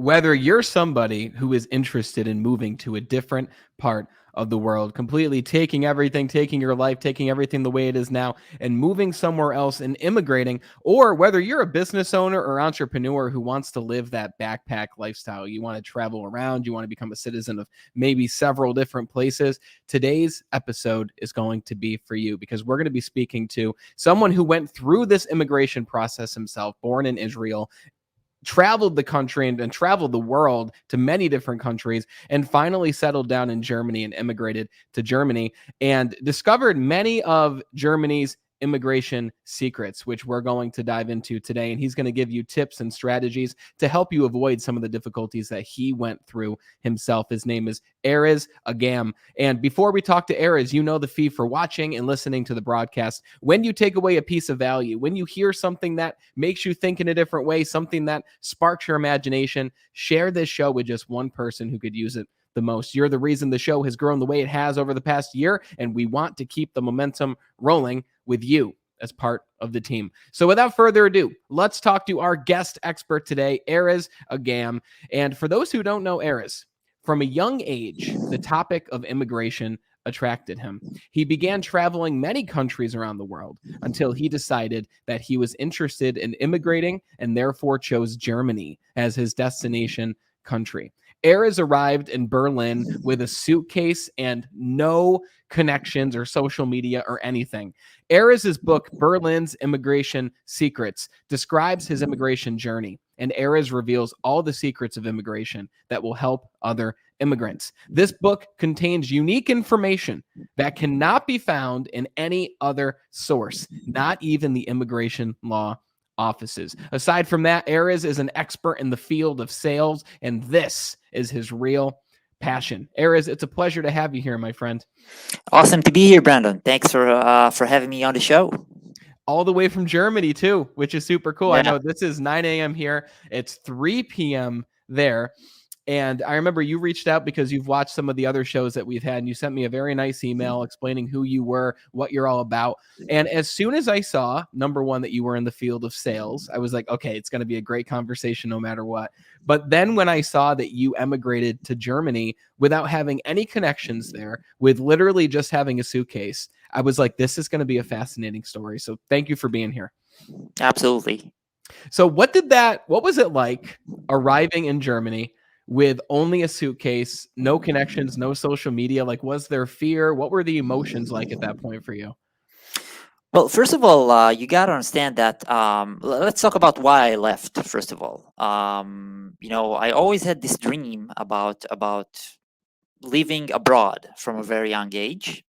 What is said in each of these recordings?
Whether you're somebody who is interested in moving to a different part of the world, completely taking everything, taking your life, taking everything the way it is now, and moving somewhere else and immigrating, or whether you're a business owner or entrepreneur who wants to live that backpack lifestyle, you want to travel around, you want to become a citizen of maybe several different places, today's episode is going to be for you because we're going to be speaking to someone who went through this immigration process himself, born in Israel, traveled the country and traveled the world to many different countries, and finally settled down in Germany and immigrated to Germany and discovered many of Germany's immigration secrets, which we're going to dive into today. And he's going to give you tips and strategies to help you avoid some of the difficulties that he went through himself. His name is Erez Agam. And before we talk to Erez, you know the fee for watching and listening to the broadcast. When you take away a piece of value, when you hear something that makes you think in a different way, something that sparks your imagination, share this show with just one person who could use it the most. You're the reason the show has grown the way it has over the past year, and we want to keep the momentum rolling with you as part of the team. So without further ado, let's talk to our guest expert today, Erez Agam. And for those who don't know Erez, from a young age, the topic of immigration attracted him. He began traveling many countries around the world until he decided that he was interested in immigrating and therefore chose Germany as his destination country. Erez arrived in Berlin with a suitcase and no connections or social media or anything. Erez's book, Berlin's Immigration Secrets, describes his immigration journey, and Erez reveals all the secrets of immigration that will help other immigrants. This book contains unique information that cannot be found in any other source, not even the immigration law offices. Aside from that, Erez is an expert in the field of sales, and this is his real passion. Erez, it's a pleasure to have you here, my friend. Awesome to be here, Brandon. Thanks for having me on the show. All the way from Germany, too, which is super cool. I Yeah. know this is 9 a.m. here. It's 3 p.m. there. And I remember you reached out because you've watched some of the other shows that we've had, and you sent me a very nice email explaining who you were, what you're all about. And as soon as I saw, number one, that you were in the field of sales, I was like, okay, it's going to be a great conversation no matter what. But then when I saw that you emigrated to Germany without having any connections there, with literally just having a suitcase, I was like, this is going to be a fascinating story. So thank you for being here. Absolutely. So what was it like arriving in Germany with only a suitcase, no connections, no social media? Like, was there fear? What were the emotions like at that point for you? Well, first of all, you got to understand that. Let's talk about why I left. First of all, I always had this dream about living abroad from a very young age.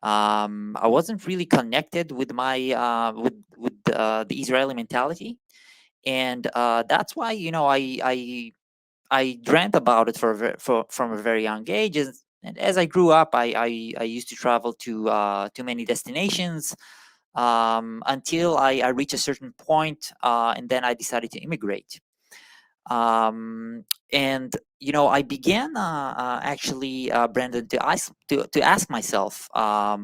I wasn't really connected with my the Israeli mentality, and that's why I dreamt about it from a very young age. And as I grew up, I used to travel to many destinations until I reached a certain point, and then I decided to immigrate. And I began actually, Brandon, to ask myself. I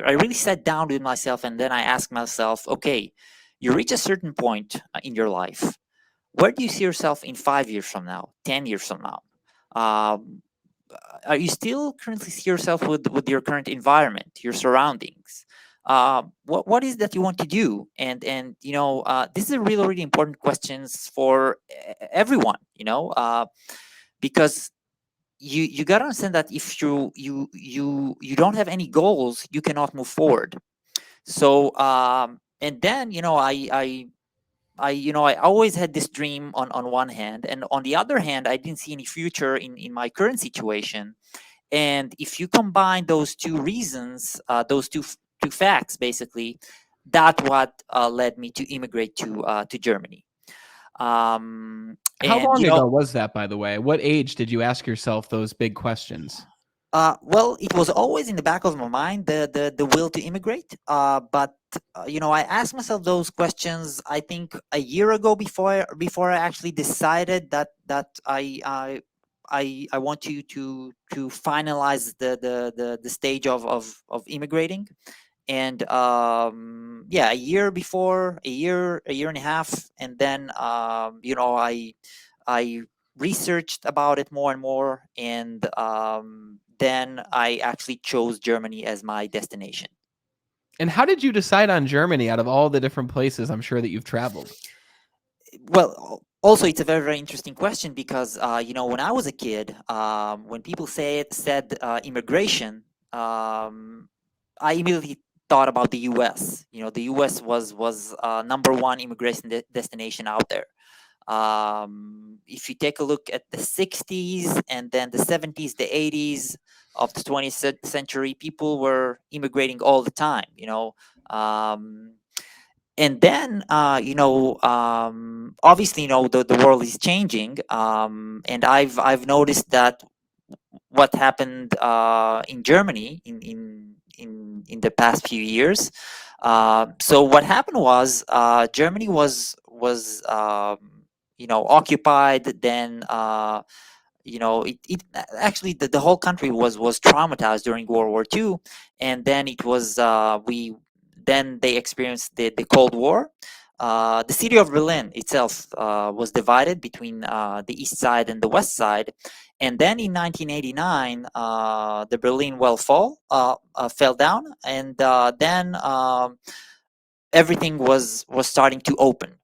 really sat down with myself, and then I asked myself, okay, you reach a certain point in your life. Where do you see yourself in 5 years from now, 10 years from now? Um, are you still currently see yourself with your current environment, your surroundings? What is that you want to do? And this is a really really important questions for everyone. Because you got to understand that if you don't have any goals, you cannot move forward. So and then I always had this dream on one hand, and on the other hand, I didn't see any future in my current situation. And if you combine those two reasons, those two facts, basically, that what led me to immigrate to Germany. How And long ago was that, by the way? What age did you ask yourself those big questions? well, it was always in the back of my mind, the will to immigrate. But I asked myself those questions. I think a year ago, before I actually decided that I want to finalize the stage of immigrating. And a year before, a year and a half, and then I researched about it more and more, and then I actually chose Germany as my destination. And how did you decide on Germany out of all the different places I'm sure that you've traveled? Well, also it's a very, very interesting question because when I was a kid, when people said immigration, I immediately thought about the U.S. The U.S. was number one immigration destination out there. If you take a look at the 60s and then the 70s, the 80s of the 20th century, people were immigrating all the time. Um, and then obviously the world is changing, and I've noticed that what happened in Germany in the past few years. So what happened was Germany was occupied. Then it actually the whole country was traumatized during World War II, and then it was we then they experienced the Cold War. The city of Berlin itself was divided between the east side and the west side, and then in 1989 the Berlin Wall fell down, and then everything was starting to open.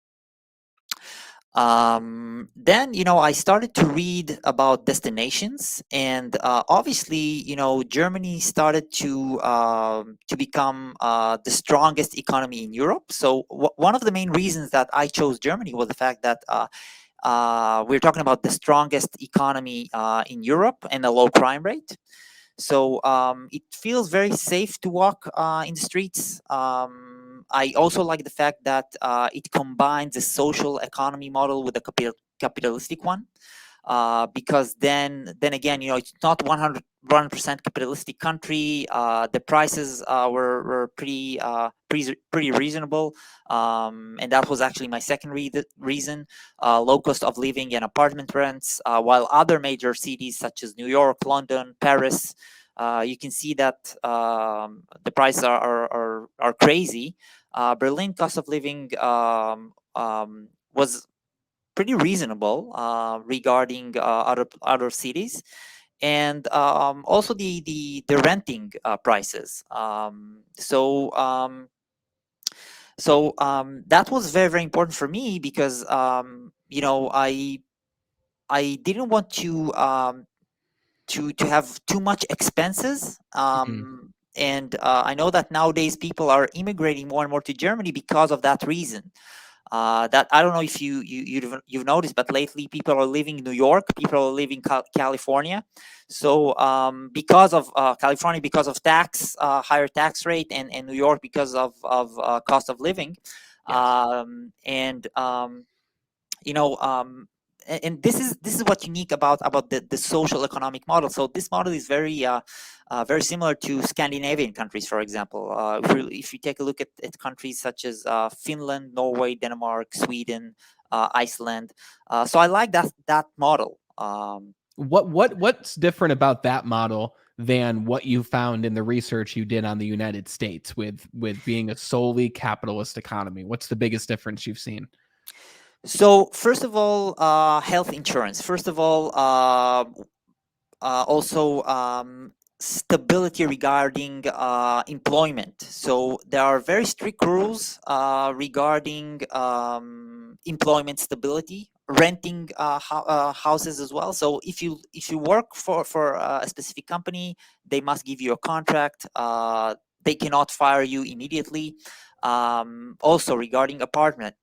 Then I started to read about destinations, and obviously Germany started to become the strongest economy in Europe. So one of the main reasons that I chose Germany was the fact that we're talking about the strongest economy in Europe and a low crime rate. So it feels very safe to walk in the streets. I also like the fact that it combines the social economy model with the capitalistic one, because then again, it's not 100% capitalistic country. The prices were pretty reasonable, and that was actually my second reason. Low cost of living and apartment rents, while other major cities such as New York, London, Paris, you can see that the prices are crazy. Berlin cost of living was pretty reasonable regarding other cities, and also the renting prices. That was very, very important for me because I didn't want to have too much expenses. Mhm. And I know that nowadays people are immigrating more and more to Germany because of that reason. That I don't know if you've noticed, but lately people are leaving New York, people are leaving California. So because of California, because of higher tax rate, and New York because of cost of living, Yes. and you know and this is what's unique about the social economic model. So this model is very similar to Scandinavian countries, for example. If you take a look at countries such as Finland, Norway, Denmark, Sweden, Iceland. So I like that model. What's different about that model than what you found in the research you did on the United States with being a solely capitalist economy? What's the biggest difference you've seen? So first of all, health insurance. First of all, also stability regarding employment. So there are very strict rules regarding employment stability, renting houses as well. So if you work for a specific company, they must give you a contract. They cannot fire you immediately. Also regarding apartments,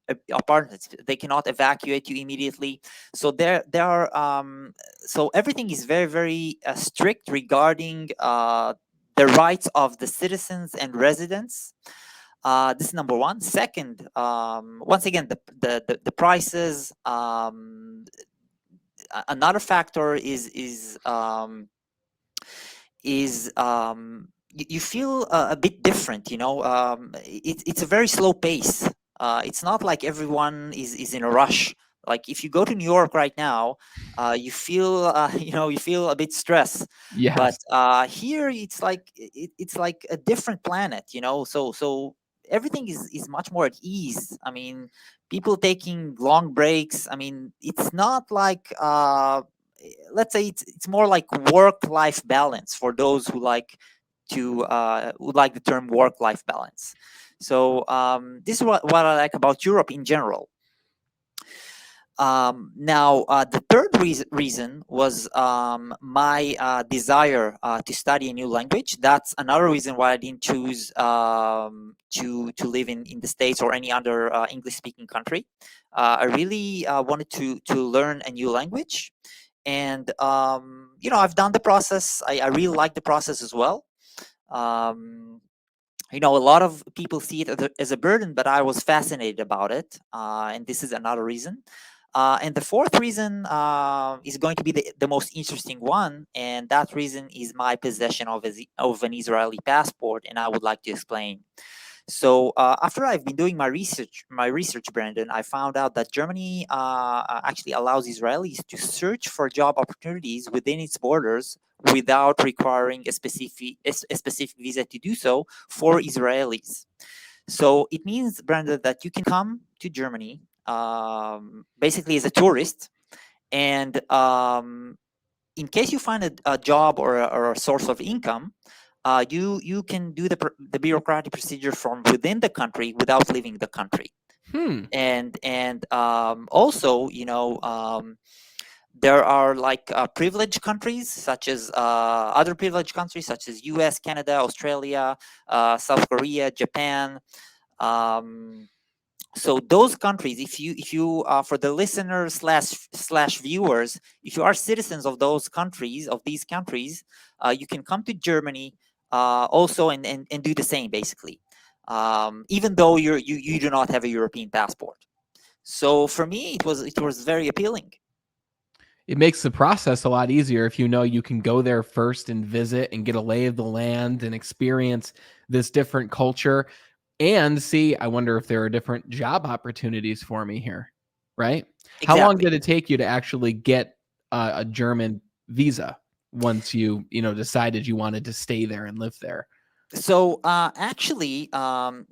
they cannot evacuate you immediately. So there are so everything is very, very strict regarding the rights of the citizens and residents. This is number one. Second, once again, the prices. Another factor is you feel a bit different. It's a very slow pace. It's not like everyone is in a rush. Like if you go to New York right now, you feel you feel a bit stressed. But Yes. here it's like it's like a different planet. So everything is much more at ease. I mean, people taking long breaks. I mean, it's not like let's say it's more like work life balance for those who like to would like the term work life balance. So this is what I like about Europe in general. Now, the third reason was my desire to study a new language. That's another reason why I didn't choose to live in the States or any other English speaking country. I really wanted to learn a new language, and I've done the process. I really like the process as well. Um, a lot of people see it as a burden, but I was fascinated about it, and this is another reason. And the fourth reason is going to be the most interesting one, and that reason is my possession of an Israeli passport, and I would like to explain. So after I've been doing my research, Brandon, I found out that Germany actually allows Israelis to search for job opportunities within its borders without requiring a specific visa to do so for Israelis. So it means, Brandon, that you can come to Germany basically as a tourist, and in case you find a job or a source of income, you can do the bureaucratic procedure from within the country without leaving the country. Hmm. And also, there are like privileged countries such as other privileged countries such as U.S., Canada, Australia, South Korea, Japan. Um, so those countries, if you for the listeners slash viewers, if you are citizens of these countries, you can come to Germany also and do the same basically, even though you do not have a European passport. So for me, it was very appealing. It makes the process a lot easier if you know you can go there first and visit and get a lay of the land and experience this different culture and see, I wonder if there are different job opportunities for me here, right? How long Exactly. did it take you to actually get a German visa once you decided you wanted to stay there and live there? So actually,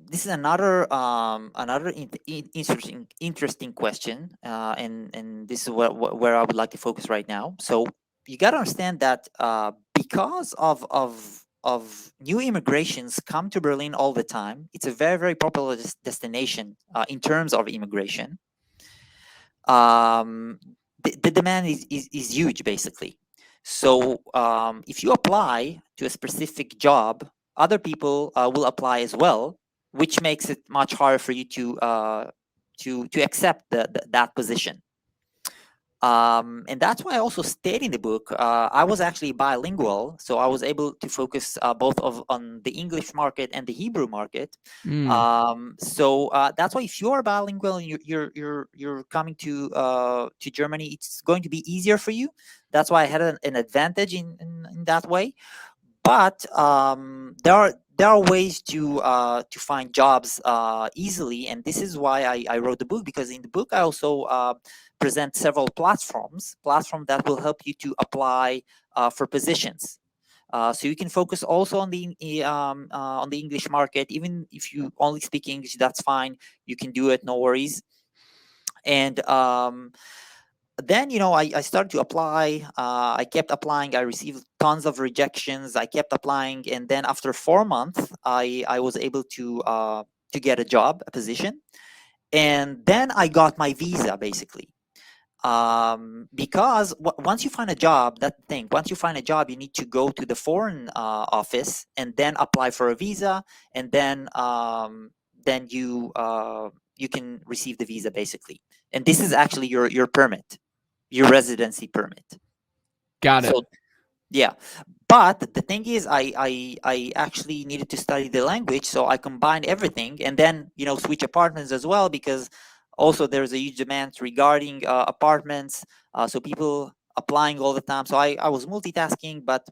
this is another interesting question, and this is where I would like to focus right now. So you got to understand that because of new immigrations come to Berlin all the time, it's a very popular destination in terms of immigration. um, the demand is huge basically. So if you apply to a specific job, other people will apply as well, which makes it much harder for you to accept that position. And that's why I also stayed in the book. I was actually bilingual, so I was able to focus both on the English market and the Hebrew market. Mm, So that's why if you're bilingual and you're coming to Germany, it's going to be easier for you. That's why I had an advantage in that way. But there are ways to find jobs easily, and this is why I wrote the book, because in the book I also present several platforms that will help you to apply for positions. So you can focus also on the English market. Even if you only speak English, that's fine. You can do it, no worries. And then I started to apply. I kept applying. I received tons of rejections. I kept applying, and then after 4 months, I was able to get a job, a position, and then I got my visa basically. Because once you find a job, that thing, once you find a job, you need to go to the foreign office and then apply for a visa, and then you can receive the visa basically. And this is actually your permit, your residency permit. got it. So yeah, but the thing is, I actually needed to study the language, so I combined everything, and then switch apartments as well, because also there's a huge demand regarding apartments. So people applying all the time. So I was multitasking, but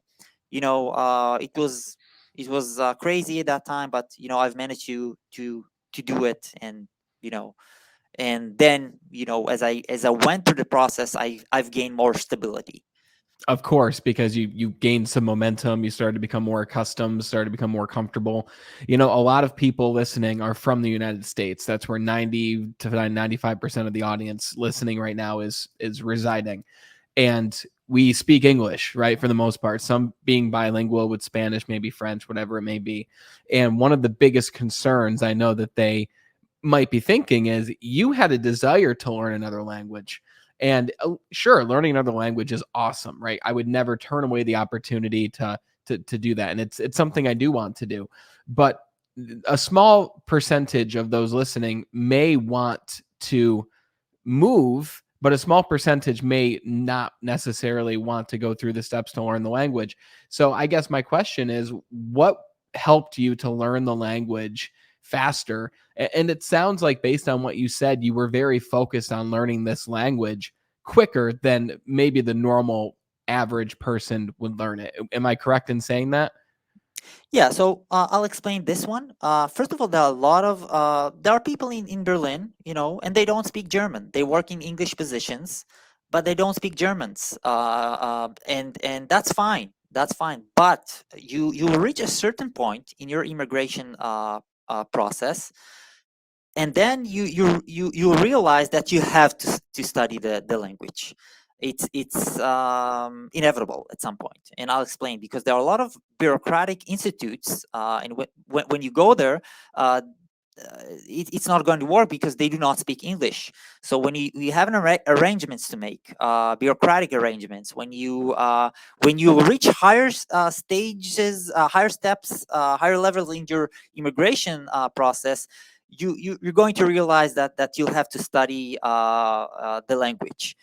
it was crazy at that time. But I've managed to do it, you know, and then as I went through the process, I've gained more stability. Of course, because you gained some momentum, you started to become more accustomed, started to become more comfortable. You know, a lot of people listening are from the United States. That's where 90 to 95% of the audience listening right now is residing. And we speak English, right, for the most part. Some being bilingual with Spanish, maybe French, whatever it may be. And one of the biggest concerns I know that they might be thinking is you had a desire to learn another language. And sure, learning another language is awesome, right? I would never turn away the opportunity to do that, and it's something I do want to do. But a small percentage of those listening may want to move, but a small percentage may not necessarily want to go through the steps to learn the language. So I guess my question is, what helped you to learn the language faster? And it sounds like, based on what you said, you were very focused on learning this language quicker than maybe the normal average person would learn it. Am I correct in saying that? Yeah, so I'll explain this one. First of all, there are a lot of there are people in Berlin, and they don't speak German. They work in English positions, but they don't speak Germans, and that's fine. That's fine. But you will reach a certain point in your immigration process, and then you realize that you have to study the language. It's inevitable at some point, and I'll explain, because there are a lot of bureaucratic institutes, and when you go there, it's not going to work because they do not speak English. So when you have arrangements to make, bureaucratic arrangements, when you reach higher stages, higher steps, higher levels in your immigration process, you're going to realize that you'll have to study the language.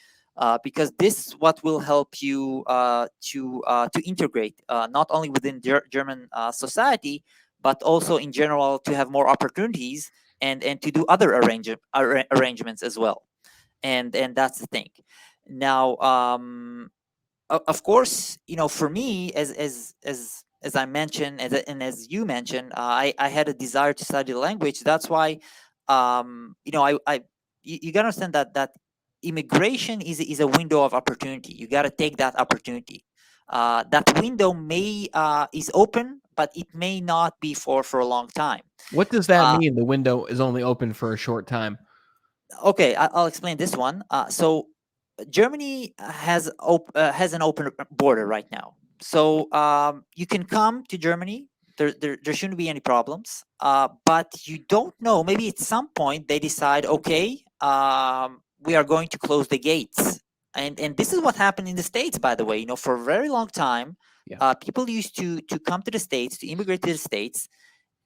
Because this is what will help you to integrate, not only within German society, but also in general to have more opportunities, and to do other arrangements as well. And that's the thing. Now, of course, for me, as I mentioned, and as you mentioned, I had a desire to study the language. That's why, you gotta understand that immigration is a window of opportunity. You gotta take that opportunity. That window may is open, but it may not be for a long time. What does that Uh, mean? The window is only open for a short time. okay, I'll explain this one. So Germany has an open border right now, so you can come to Germany. There shouldn't be any problems. But you don't know. Maybe at some point they decide, okay, we are going to close the gates, and this is what happened in the States, by the way. For a very long time, Yeah. people used to come to the States, to immigrate to the States,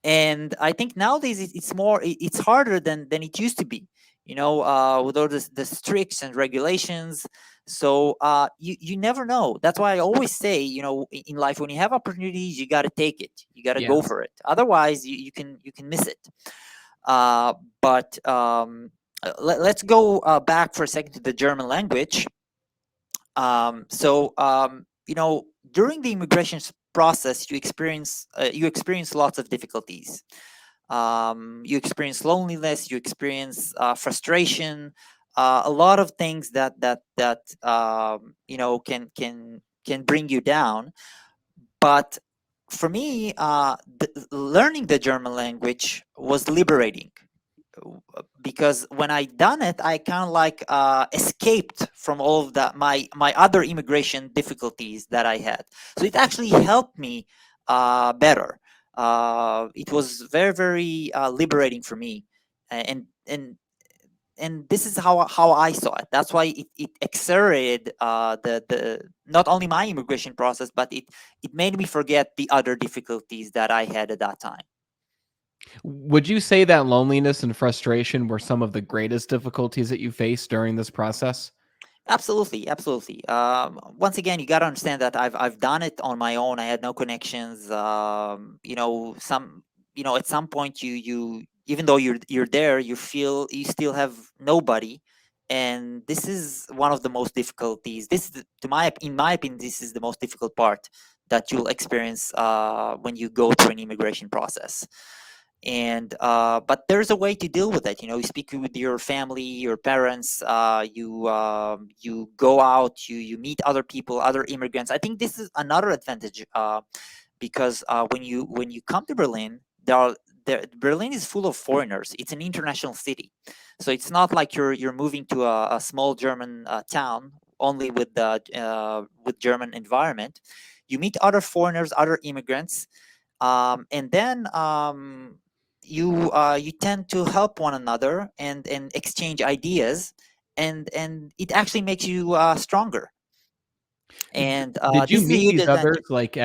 and I think nowadays it's harder than it used to be, with all the tricks and regulations. So you never know. That's why I always say, in life, when you have opportunities, you got to take it, you got to go Yes. for it. Otherwise you can miss it. But let's go back for a second to the German language. So during the immigration process, you experience lots of difficulties. You experience loneliness, you experience frustration, a lot of things that can bring you down. But for me, learning the German language was liberating, because when I done it, I kind of like escaped from all of that, my other immigration difficulties that I had. So it actually helped me better. It was very, very liberating for me, and this is how I saw it. That's why it accelerated the not only my immigration process, but it made me forget the other difficulties that I had at that time. Would you say that loneliness and frustration were some of the greatest difficulties that you faced during this process? Absolutely, absolutely. Once again, you got to understand that I've done it on my own. I had no connections. At some point, you even though you're there, you feel you still have nobody, and this is one of the most difficulties. In my opinion, this is the most difficult part that you'll experience when you go through an immigration process. And but there's a way to deal with it. You speak with your family, your parents. You go out, you meet other people, other immigrants. I think this is another advantage, because when you come to Berlin, Berlin is full of foreigners. It's an international city, so it's not like you're moving to a small German town only with German environment. You meet other foreigners, other immigrants, and then you tend to help one another and exchange ideas, and it actually makes you stronger. And Did you this is a meet huge these advantage. others like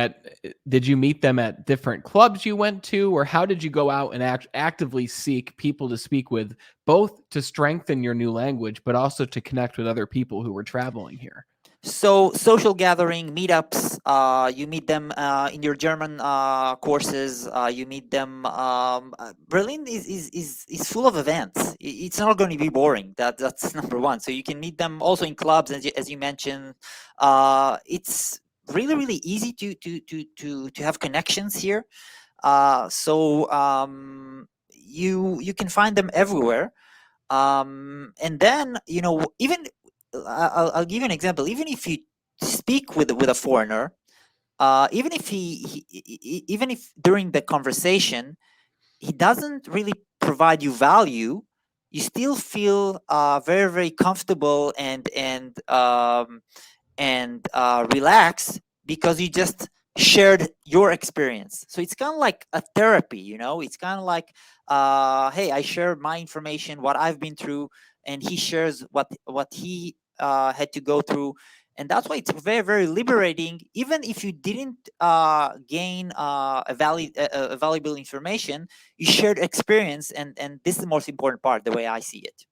did you meet them at different clubs you went to, or how did you go out and actively seek people to speak with, both to strengthen your new language but also to connect with other people who were traveling here? So social gathering, meetups, you meet them in your German courses. You meet them. Berlin is full of events. It's not going to be boring. That's number one. So you can meet them also in clubs, as you mentioned. It's really easy to have connections here. So you can find them everywhere. And then even I'll give you an example. Even if you speak with a foreigner, even if even if during the conversation he doesn't really provide you value, you still feel very comfortable and relax, because you just shared your experience. So it's kind of like a therapy. It's kind of like, hey, I share my information, what I've been through, and he shares what he had to go through. And that's why it's very liberating, even if you didn't gain a valuable information. You shared experience, and this is the most important part, the way I see it.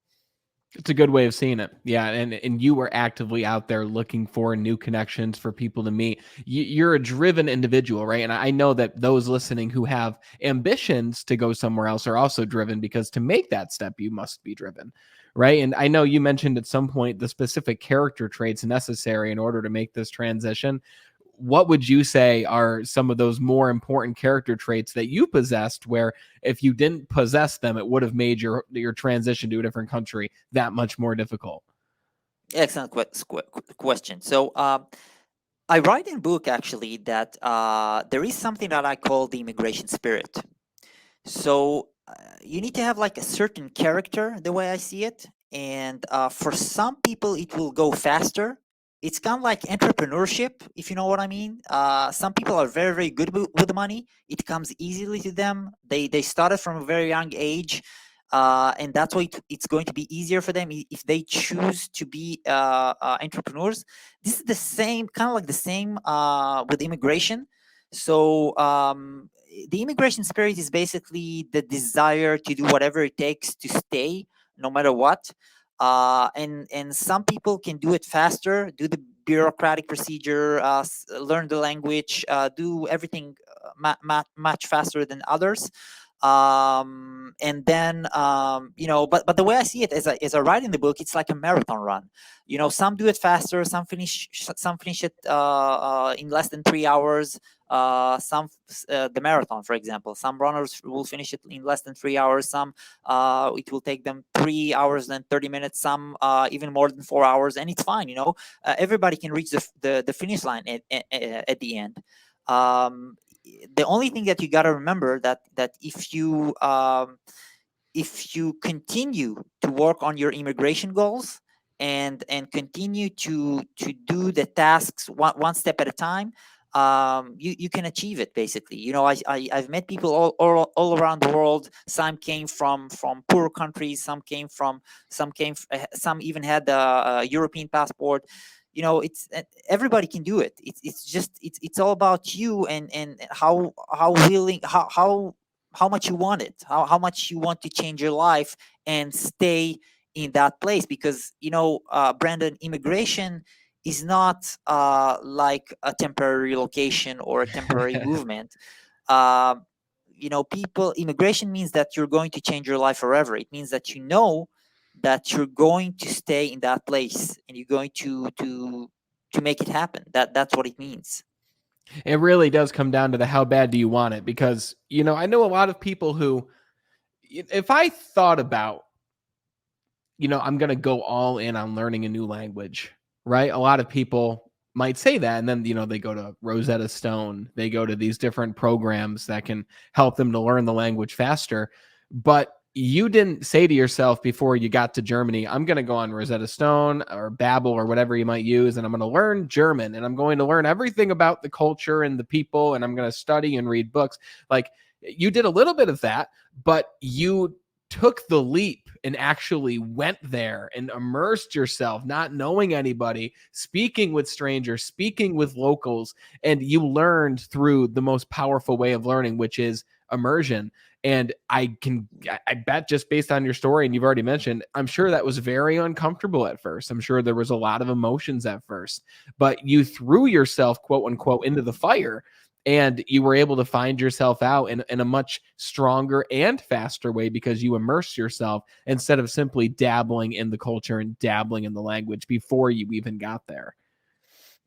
It's a good way of seeing it. Yeah, and you were actively out there looking for new connections for people to meet. You're a driven individual, right? And I know that those listening who have ambitions to go somewhere else are also driven, because to make that step, you must be driven, right? And I know you mentioned at some point the specific character traits necessary in order to make this transition. What would you say are some of those more important character traits that you possessed, where if you didn't possess them, it would have made your transition to a different country that much more difficult? Excellent question. So I write in book actually that there is something that I call the immigration spirit. So you need to have like a certain character, the way I see it. And for some people, it will go faster. It's kind of like entrepreneurship, if you know what I mean. Some people are very good with the money. It comes easily to them. They started from a very young age. And that's why it's going to be easier for them if they choose to be entrepreneurs. This is the same, kind of like the same with immigration. So the immigration spirit is basically the desire to do whatever it takes to stay, no matter what. And some people can do it faster, do the bureaucratic procedure, learn the language, do everything much faster than others. And then but the way I see it, as I write in the book, it's like a marathon run. Some do it faster, some finish it in less than 3 hours. The marathon, for example, some runners will finish it in less than 3 hours. Some it will take them 3 hours and 30 minutes. Some even more than 4 hours, and it's fine. Everybody can reach the finish line at the end. The only thing that you got to remember, that if you continue to work on your immigration goals, and continue to do the tasks one step at a time, you can achieve it. Basically, I've met people all around the world. Some came from poor countries, some even had a European passport. It's everybody can do it. It's just it's all about you, and how willing, how much you want it, how much you want to change your life and stay in that place. Because Brandon, immigration is not like a temporary relocation or a temporary movement. um, People, immigration means that you're going to change your life forever. It means that that you're going to stay in that place, and you're going to make it happen. That's what it means. It really does come down to the how bad do you want it, because I know a lot of people who if I thought about, I'm going to go all in on learning a new language, right? A lot of people might say that. And then, they go to Rosetta Stone, they go to these different programs that can help them to learn the language faster. But you didn't say to yourself before you got to Germany, I'm going to go on Rosetta Stone or Babbel or whatever you might use, and I'm going to learn German, and I'm going to learn everything about the culture and the people, and I'm going to study and read books. Like, you did a little bit of that, but you took the leap and actually went there and immersed yourself, not knowing anybody, speaking with strangers, speaking with locals, and you learned through the most powerful way of learning, which is immersion. And I bet, just based on your story, and you've already mentioned, I'm sure that was very uncomfortable at first. I'm sure there was a lot of emotions at first, but you threw yourself, quote unquote, into the fire, and you were able to find yourself out in a much stronger and faster way because you immerse yourself instead of simply dabbling in the culture and dabbling in the language before you even got there.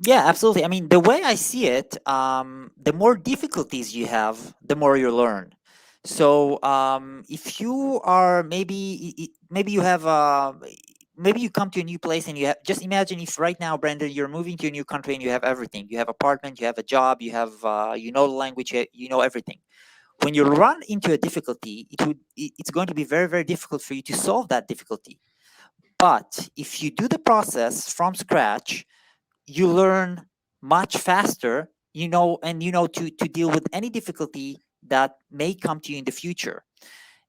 Yeah, absolutely. I mean, the way I see it, the more difficulties you have, the more you learn. So, if you are maybe you have maybe you come to a new place and you have, just imagine if right now, Brandon, you're moving to a new country and you have everything. You have apartment, you have a job, you have you know the language, you know everything. When you run into a difficulty, it's going to be very, very difficult for you to solve that difficulty. But if you do the process from scratch, you learn much faster, and to deal with any difficulty that may come to you in the future.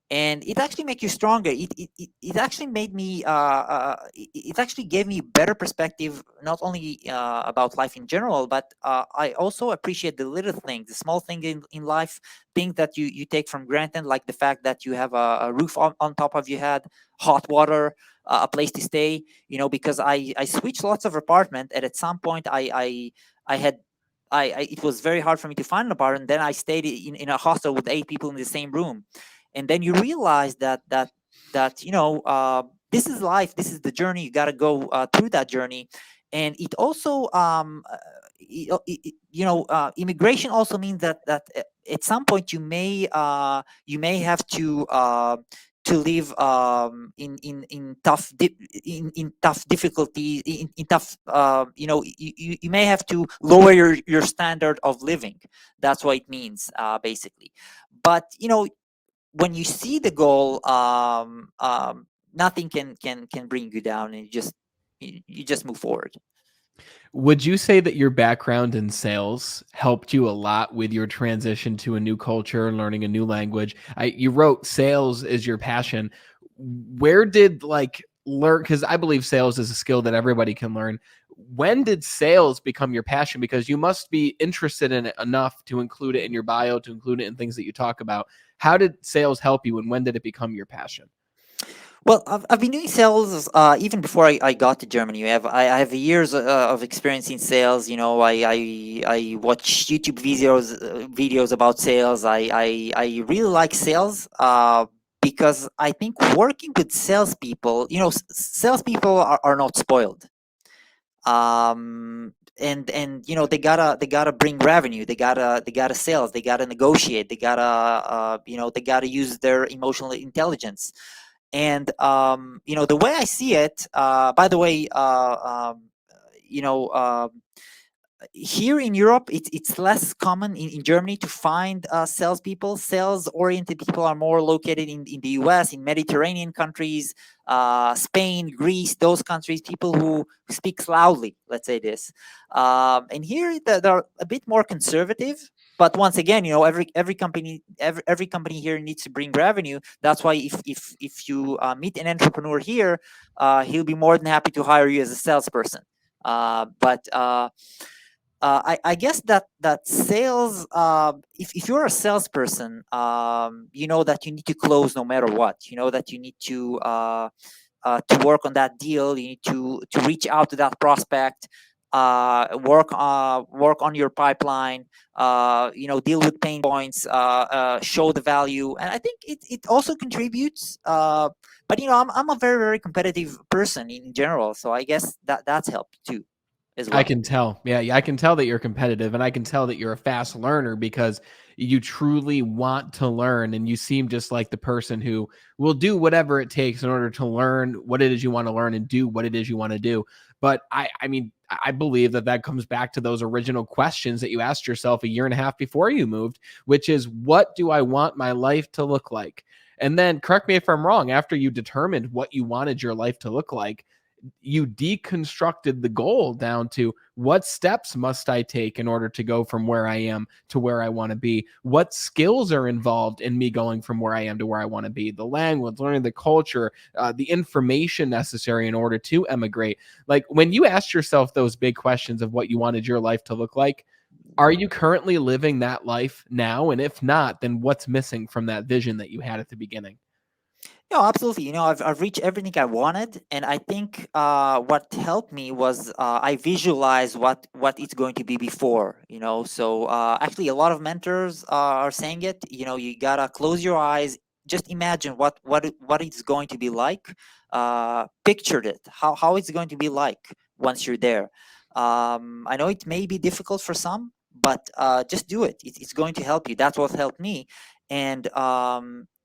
And it actually make you stronger. It actually made me it actually gave me better perspective, not only about life in general, but I also appreciate the little things, the small thing in life, things that you take from granted, like the fact that you have a roof on top of your head, hot water, a place to stay. Because I switched lots of apartment, and at some point I had it was very hard for me to find an apartment. Then I stayed in a hostel with 8 people in the same room, and then you realize that this is life, this is the journey. You got to go through that journey. And it also immigration also means that at some point you may have to live in tough difficulty, in tough you may have to lower your standard of living. That's what it means, basically. But when you see the goal, nothing can bring you down, and you just move forward. Would you say that your background in sales helped you a lot with your transition to a new culture and learning a new language? You wrote sales is your passion. Where did learn, because I believe sales is a skill that everybody can learn. When did sales become your passion? Because you must be interested in it enough to include it in your bio, to include it in things that you talk about. How did sales help you, and when did it become your passion? Well, I've been doing sales even before I got to Germany. I have years of experience in sales. I watch YouTube videos about sales. I really like sales because I think working with salespeople, salespeople are not spoiled. And they gotta bring revenue. They gotta sales. They gotta negotiate. They gotta use their emotional intelligence. And the way I see it, by the way, you know here in Europe, it's less common in Germany to find salespeople. Sales oriented people are more located in the US, in Mediterranean countries, Spain, Greece, those countries, people who speaks loudly, let's say this. And here they're a bit more conservative. But once again, every company here needs to bring revenue. That's why if you meet an entrepreneur here, he'll be more than happy to hire you as a salesperson. But I guess that sales, if you're a salesperson, you know that you need to close no matter what. You know that you need to work on that deal. You need to reach out to that prospect, work on your pipeline. Deal with pain points, show the value, and I think it also contributes. But I'm a very, very competitive person in general, so I guess that's helped too. as I well. can tell. Yeah, I can tell that you're competitive, and I can tell that you're a fast learner because you truly want to learn, and you seem just like the person who will do whatever it takes in order to learn what it is you want to learn and do what it is you want to do. But I mean, I believe that that comes back to those original questions that you asked yourself a year and a half before you moved, which is, what do I want my life to look like? And then, correct me if I'm wrong, after you determined what you wanted your life to look like, you deconstructed the goal down to, what steps must I take in order to go from where I am to where I want to be? What skills are involved in me going from where I am to where I want to be? The language, learning the culture, the information necessary in order to emigrate. Like, when you asked yourself those big questions of what you wanted your life to look like, are you currently living that life now? And if not, then what's missing from that vision that you had at the beginning? No, absolutely. I've reached everything I wanted, and I think what helped me was I visualized what it's going to be before. So actually, a lot of mentors are saying it. You gotta close your eyes, just imagine what it's going to be like. Pictured it, how it's going to be like once you're there. I know it may be difficult for some, but just do it. It's going to help you. That's what helped me, and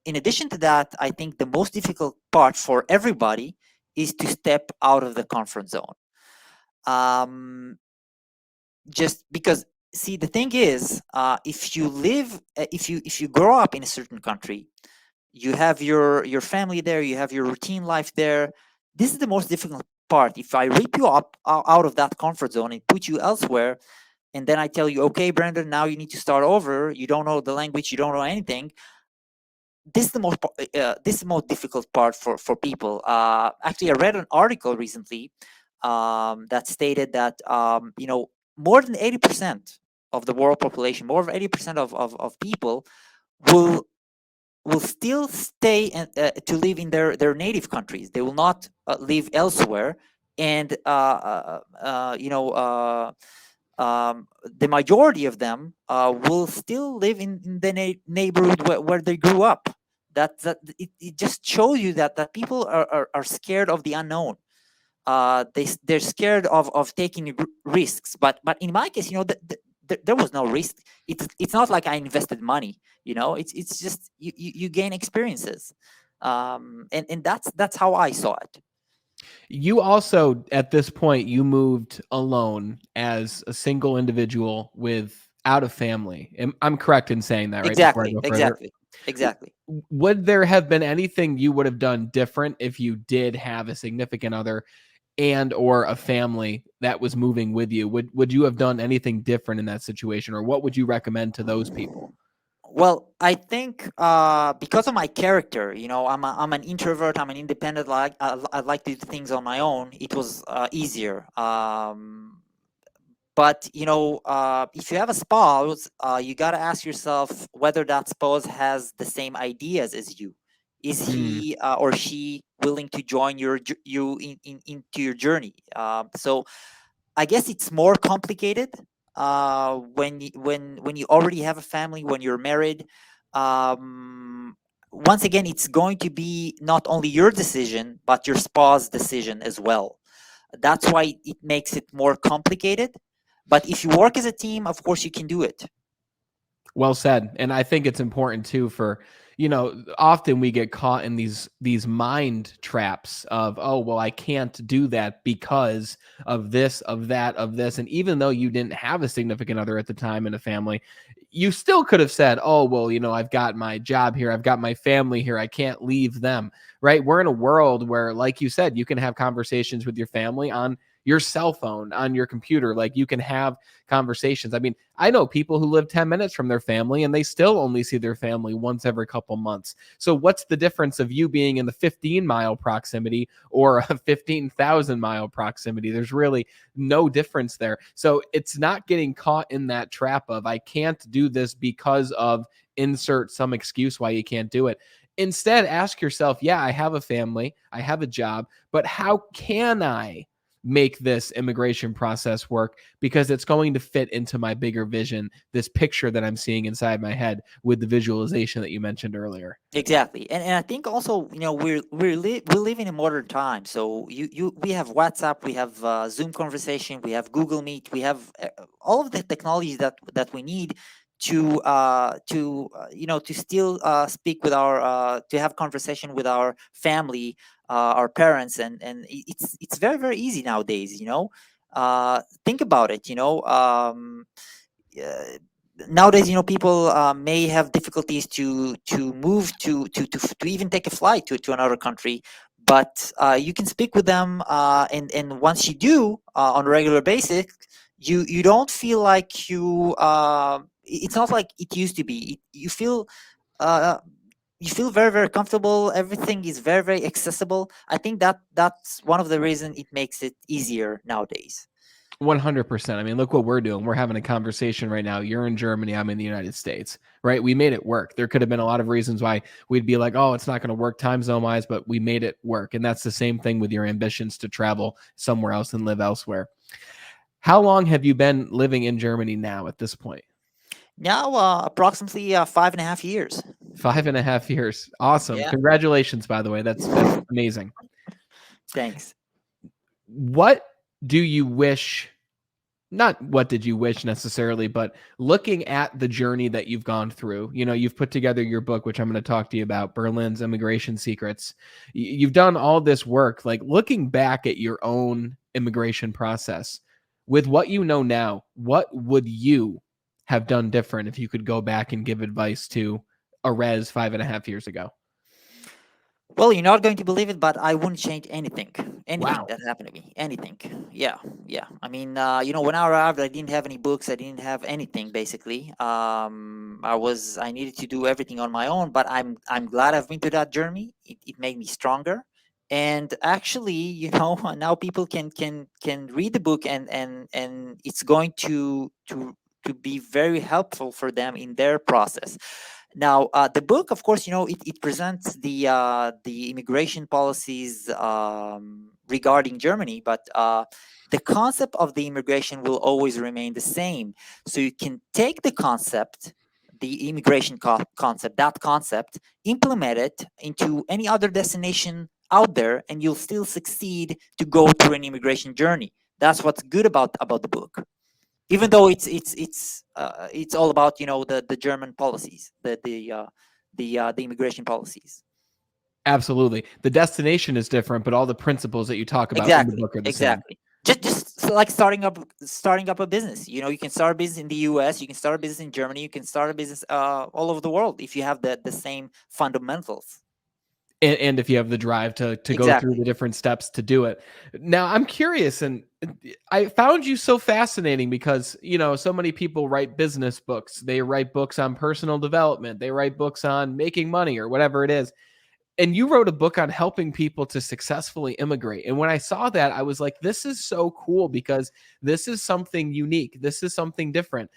in addition to that, I think the most difficult part for everybody is to step out of the comfort zone. Um, just because, see, the thing is, if you grow up in a certain country, you have your family there, you have your routine life there. This is the most difficult part. If I rip you up out of that comfort zone and put you elsewhere, and then I tell you, okay, Brandon, now you need to start over. You don't know the language, you don't know anything. This is the most difficult part for people. Actually, I read an article recently that stated that more than 80% of the world population, more than 80% of people will will still stay to live in their native countries. They will not live elsewhere, and the majority of them will still live in the neighborhood where they grew up. It just shows you that people are scared of the unknown. They're scared of taking risks. But in my case, there was no risk. It's not like I invested money. It's just you gain experiences, and that's how I saw it. You also, at this point, you moved alone as a single individual without a family. I'm correct in saying that, right? Before I Exactly, go further, exactly, exactly. would there have been anything you would have done different if you did have a significant other and or a family that was moving with you? Would you have done anything different in that situation, or what would you recommend to those people? Well, I think because of my character, I'm an introvert. I'm an independent. I like to do things on my own. It was easier. But if you have a spouse, you got to ask yourself whether that spouse has the same ideas as you. Is Hmm. he or she willing to join you into your journey? So I guess it's more complicated when you already have a family, when you're married. Um, Once again, it's going to be not only your decision but your spouse's decision as well. That's why it makes it more complicated. But if you work as a team, of course, you can do it. Well said. And I think it's important too for, often we get caught in these mind traps of, oh, well, I can't do that because of this, of that, of this. And even though you didn't have a significant other at the time in a family, you still could have said, oh, well, I've got my job here, I've got my family here, I can't leave them. Right? We're in a world where, like you said, you can have conversations with your family on your cell phone, on your computer. Like, you can have conversations. I mean, I know people who live 10 minutes from their family and they still only see their family once every couple months. So what's the difference of you being in the 15-mile proximity or a 15,000-mile proximity? There's really no difference there. So it's not getting caught in that trap of, I can't do this because of insert some excuse why you can't do it. Instead, ask yourself, yeah, I have a family, I have a job, but how can I make this immigration process work because it's going to fit into my bigger vision, this picture that I'm seeing inside my head with the visualization that you mentioned earlier. Exactly, and I think also, we live in a modern time. So we have WhatsApp, we have Zoom conversation, we have Google Meet, we have all of the technologies that we need to still speak with our to have conversation with our family, our parents, and it's very very easy nowadays. Think about it. Uh, Nowadays, people may have difficulties to move to even take a flight to another country, but you can speak with them, and once you do on a regular basis, you don't feel like it's not like it used to be. Uh, you feel very very comfortable. Everything is very very accessible. I think that's one of the reasons it makes it easier nowadays. 100%. I mean, look what we're doing. We're having a conversation right now. You're in Germany, I'm in the United States, right? We made it work. There could have been a lot of reasons why we'd be like, oh, it's not going to work time zone wise, but we made it work. And that's the same thing with your ambitions to travel somewhere else and live elsewhere. How long have you been living in Germany now at this point? Now, approximately 5.5 years. 5.5 years. Awesome. Yeah, Congratulations, by the way. That's amazing. thanks. What do you wish, not what did you wish necessarily, but looking at the journey that you've gone through, you've put together your book, which I'm going to talk to you about, Berlin's Immigration Secrets. You've done all this work, like looking back at your own immigration process with what you know now, what would you have done different if you could go back and give advice to Erez 5.5 years ago? Well, you're not going to believe it, but I wouldn't change anything. Anything Wow. that happened to me. Anything. Yeah, yeah. I mean, when I arrived, I didn't have any books. I didn't have anything basically. I needed to do everything on my own. But I'm glad I've been to that journey. It made me stronger. And actually, now people can read the book, and it's going to be very helpful for them in their process. Now, the book, of course, it presents the immigration policies regarding Germany, but the concept of the immigration will always remain the same. So you can take the concept, the immigration concept, that concept, implement it into any other destination out there, and you'll still succeed to go through an immigration journey. That's what's good about the book, even though it's all about the German policies, the immigration policies. Absolutely. The destination is different, but all the principles that you talk about in the Exactly, book are the same. exactly. Just like starting up a business. You can start a business in the U.S., you can start a business in Germany, you can start a business all over the world if you have the same fundamentals. And if you have the drive to go through Exactly. the different steps to do it. Now, I'm curious, and I found you so fascinating because, so many people write business books. They write books on personal development. They write books on making money or whatever it is. And you wrote a book on helping people to successfully immigrate. And when I saw that, I was like, this is so cool because this is something unique. This is something different.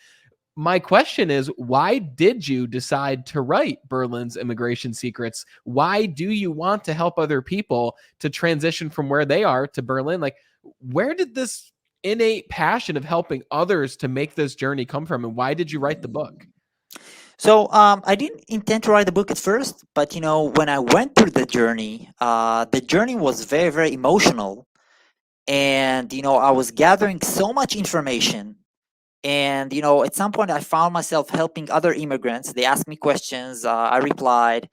My question is, why did you decide to write Berlin's Immigration Secrets? Why do you want to help other people to transition from where they are to Berlin? Like, where did this innate passion of helping others to make this journey come from? And why did you write the book? So I didn't intend to write the book at first, but when I went through the journey was very very emotional, and I was gathering so much information. And at some point I found myself helping other immigrants. They asked me questions, I replied,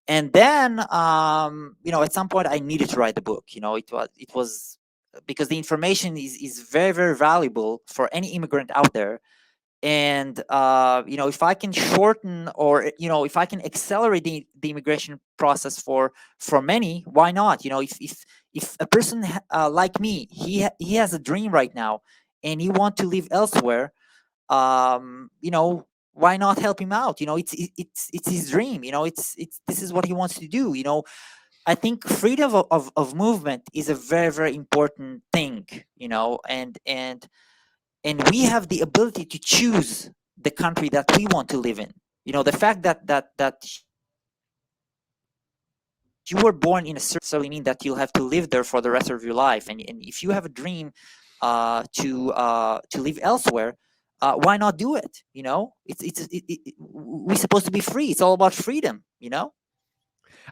and then at some point I needed to write the book. It was because the information is very very valuable for any immigrant out there. And if I can shorten, or if I can accelerate the immigration process for many, why not? If a person like me, he has a dream right now, and he want to live elsewhere, why not help him out? It's his dream. It's this is what he wants to do. I think freedom of movement is a very very important thing. And we have the ability to choose the country that we want to live in. The fact that you were born in a certain mean that you'll have to live there for the rest of your life. And if you have a dream to live elsewhere, why not do it? We're supposed to be free. It's all about freedom.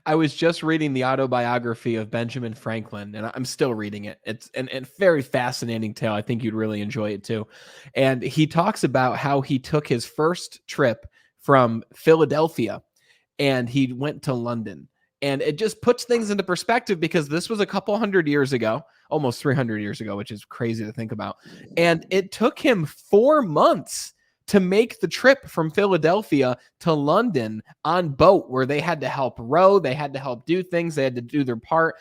I was just reading the autobiography of Benjamin Franklin, and I'm still reading it. It's an very fascinating tale. I think you'd really enjoy it too. And he talks about how he took his first trip from Philadelphia and he went to London. And it just puts things into perspective because this was a couple hundred years ago, almost 300 years ago, which is crazy to think about. And it took him 4 months to make the trip from Philadelphia to London on boat, where they had to help row, they had to help do things, they had to do their part.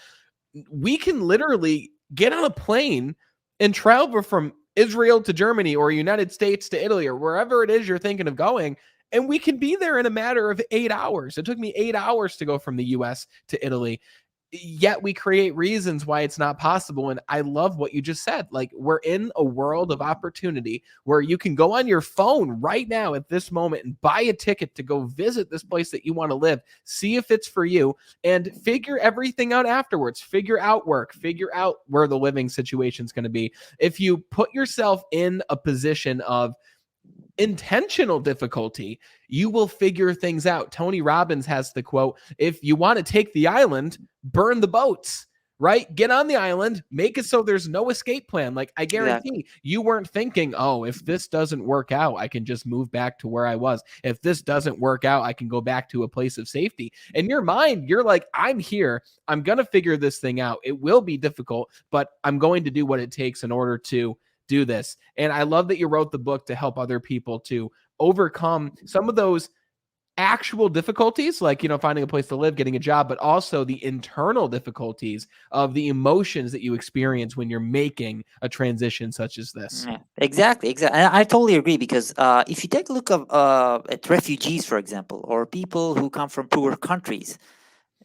We can literally get on a plane and travel from Israel to Germany or United States to Italy or wherever it is you're thinking of going, and we can be there in a matter of 8 hours. It took me 8 hours to go from the US to Italy. Yet we create reasons why it's not possible. And I love what you just said. Like, we're in a world of opportunity where you can go on your phone right now at this moment and buy a ticket to go visit this place that you want to live, see if it's for you, and figure everything out afterwards. Figure out work, figure out where the living situation is going to be. If you put yourself in a position of intentional difficulty, you will figure things out. Tony Robbins has the quote, if you want to take the island, burn the boats, right? Get on the island, make it so there's no escape plan. Like, I guarantee you weren't thinking, oh, if this doesn't work out, I can just move back to where I was. If this doesn't work out, I can go back to a place of safety. In your mind, you're like, I'm here. I'm going to figure this thing out. It will be difficult, but I'm going to do what it takes in order to do this. And I love that you wrote the book to help other people to overcome some of those actual difficulties, like, finding a place to live, getting a job, but also the internal difficulties of the emotions that you experience when you're making a transition such as this. Yeah, exactly. I totally agree, because if you take a look at refugees, for example, or people who come from poor countries,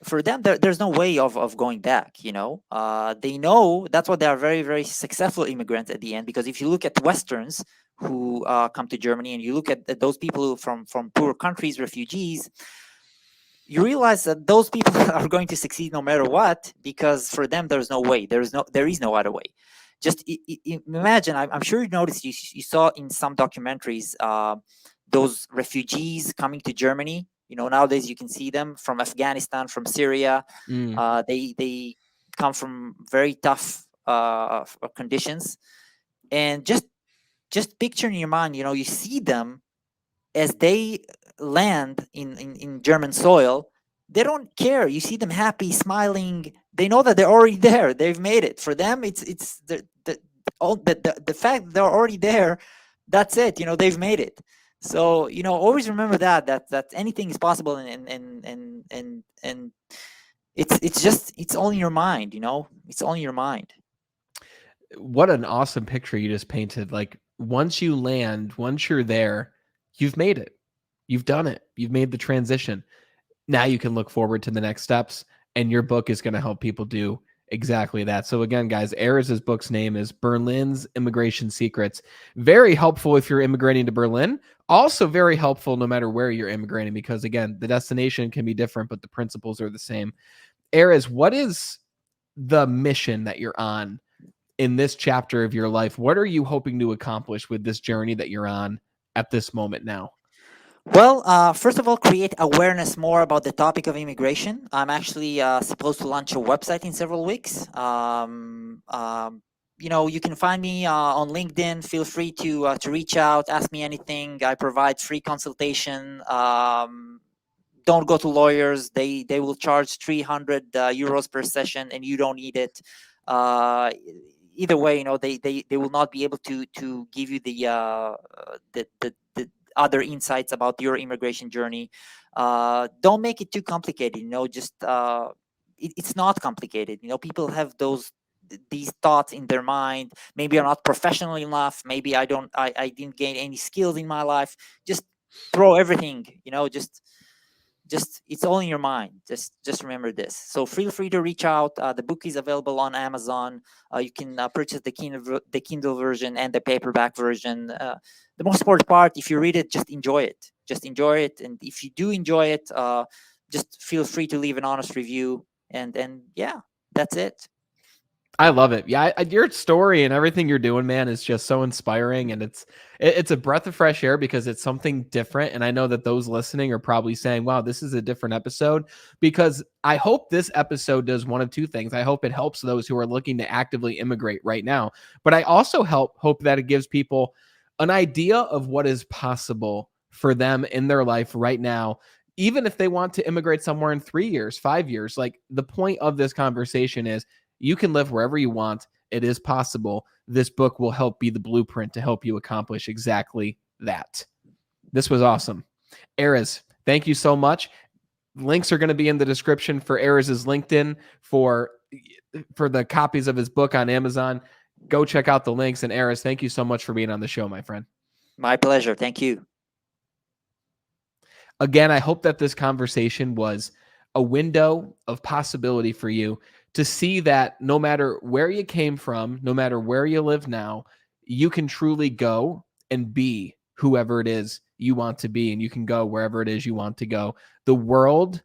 for them, there's no way of going back. They know that's why they are very, very successful immigrants at the end. Because if you look at Westerns who come to Germany, and you look at those people who from poor countries, refugees, you realize that those people are going to succeed no matter what, because for them there's no way. There is no other way. Just imagine. I'm sure you noticed. You saw in some documentaries those refugees coming to Germany. Nowadays you can see them from Afghanistan, from Syria. They come from very tough conditions, and just picture in your mind, you see them as they land in German soil. They don't care. You see them happy, smiling. They know that they're already there. They've made it. For them, it's the fact that they're already there. That's it. They've made it. So always remember that anything is possible, and it's all in your mind. It's all in your mind. What an awesome picture you just painted. Like, once you land, once you're there, you've made it. You've done it. You've made the transition. Now you can look forward to the next steps, and your book is going to help people do exactly that. So again, guys, Erez's book's name is Berlin's Immigration Secrets. Very helpful if you're immigrating to Berlin. Also very helpful no matter where you're immigrating, because again, the destination can be different, but the principles are the same. Erez, what is the mission that you're on in this chapter of your life? What are you hoping to accomplish with this journey that you're on at this moment now? Well, first of all, create awareness more about the topic of immigration. I'm actually supposed to launch a website in several weeks. You can find me on LinkedIn. Feel free to reach out, ask me anything. I provide free consultation. Don't go to lawyers. They will charge 300 euros per session, and you don't need it. Either way, they will not be able to give you the other insights about your immigration journey. Don't make it too complicated. Just it's not complicated. People have these thoughts in their mind. Maybe I'm not professional enough. Maybe I didn't gain any skills in my life. Just throw everything. Just it's all in your mind. Just remember this. So feel free to reach out. The book is available on Amazon. You can purchase the Kindle version and the paperback version. The most important part, if you read it, just enjoy it. And if you do enjoy it, just feel free to leave an honest review. and yeah, that's it. I love it. Yeah, your story and everything you're doing, man, is just so inspiring, and it's a breath of fresh air because it's something different. And I know that those listening are probably saying, "Wow, this is a different episode." Because I hope this episode does one of two things. I hope it helps those who are looking to actively immigrate right now, but I also hope that it gives people an idea of what is possible for them in their life right now. Even if they want to immigrate somewhere in 3 years, 5 years, like the point of this conversation is you can live wherever you want. It is possible. This book will help be the blueprint to help you accomplish exactly that. This was awesome. Erez, thank you so much. Links are going to be in the description for Erez's LinkedIn, for the copies of his book on Amazon. Go check out the links. And Erez, thank you so much for being on the show, my friend. My pleasure. Thank you. Again, I hope that this conversation was a window of possibility for you to see that no matter where you came from, no matter where you live now, you can truly go and be whoever it is you want to be, and you can go wherever it is you want to go. The world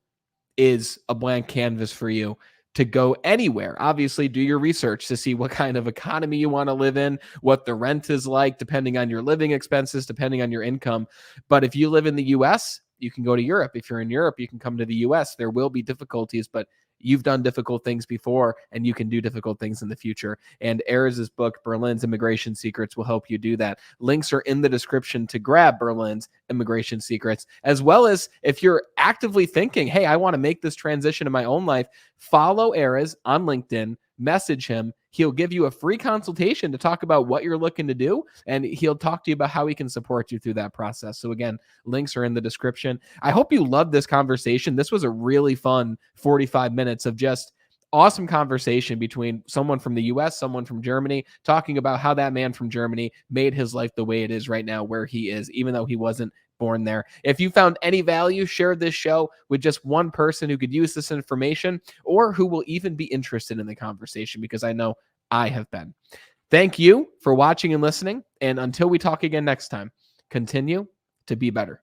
is a blank canvas for you to go anywhere. Obviously, do your research to see what kind of economy you want to live in, what the rent is like, depending on your living expenses, depending on your income. But if you live in the US, you can go to Europe. If you're in Europe, you can come to the US. There will be difficulties, but you've done difficult things before and you can do difficult things in the future. And Erez's book, Berlin's Immigration Secrets, will help you do that. Links are in the description to grab Berlin's Immigration Secrets, as well as if you're actively thinking, hey, I want to make this transition in my own life, follow Erez on LinkedIn, message him. He'll give you a free consultation to talk about what you're looking to do, and he'll talk to you about how he can support you through that process. So again, links are in the description. I hope you loved this conversation. This was a really fun 45 minutes of just awesome conversation between someone from the US, someone from Germany, talking about how that man from Germany made his life the way it is right now, where he is, even though he wasn't born there. If you found any value, share this show with just one person who could use this information or who will even be interested in the conversation, because I know I have been. Thank you for watching and listening. And until we talk again next time, continue to be better.